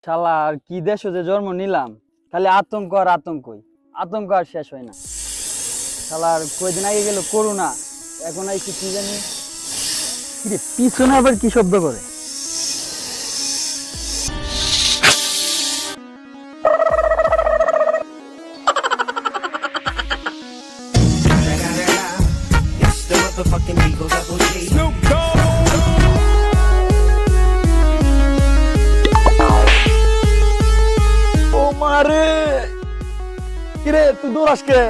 শালা আর কি দেশ যে জন্ম নিলাম, খালি আতঙ্ক আর আতঙ্কই, আতঙ্ক আর শেষ হয় না। শালা আর কয়দিন আগে গেল করোনা, এখন আইছি কি জানি কিরে পিছনে আবার কি শব্দ করে। It's the motherfucking Eagle Double G. ও মারে, কিরে তুই দৌড়াস কে?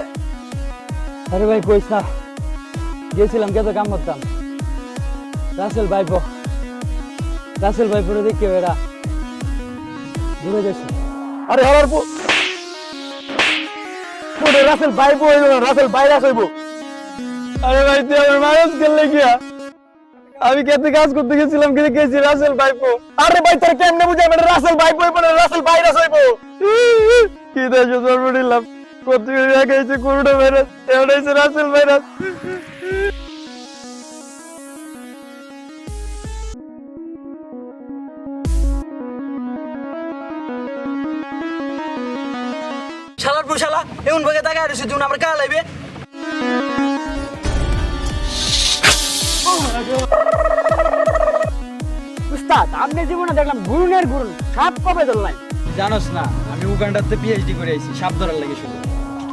আরে ভাই কইস না, গেছিলাম কে তো কাম করতাম। রাসেল ভাইপোরে দেখি এরা দূরে গেছে। আরে হলার রাসেল ভাইপো হইব না, রাসেল ভাইরাস হইব। আরে ভাই তুই আমার মানুষ গেলে গিয়া, আমি কেতে কাজ করতে গেছিলাম কিন্তু গেছি রাসেল ভাইপো। আরে ভাই তোর কেমনে বুঝাই মানে রাসেল ভাইপো হইব না, রাসেল ভাইরাস হইব। কি দেশে জন্ম নিলাম, কতদিন আগে হয়েছে করোনা ভাইরাস, এখন হয়েছে রাসেল ভাইরাস। শালার পর শালা এমন ভাগে তাকায় রয়েছে যেমন আমার গা লাগবে। উস্তাদ আপনি জীবনে দেখলাম গুরুনের গুরুন, সাপ কবে ধরলেন? জানোস না আমি উগান্ডাতে পিএইচডি করে আইছি সাপ ধরার লাগে শুধু।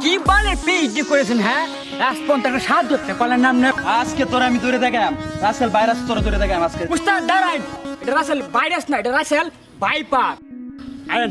কি বালের পিএইচডি করেছেন? হ্যাঁ রাজপন্থ একটা সাত ধরতে পারলেন না আপনি। আজকে তোরা আমি ধরে দেখাম রাসেল ভাইরাস, তোরা ধরে দেখাম আজকে। উস্তাদ দাঁড়ান, এটা রাসেল ভাইরাস না, এটা রাসেল ভাইপার। আয়েন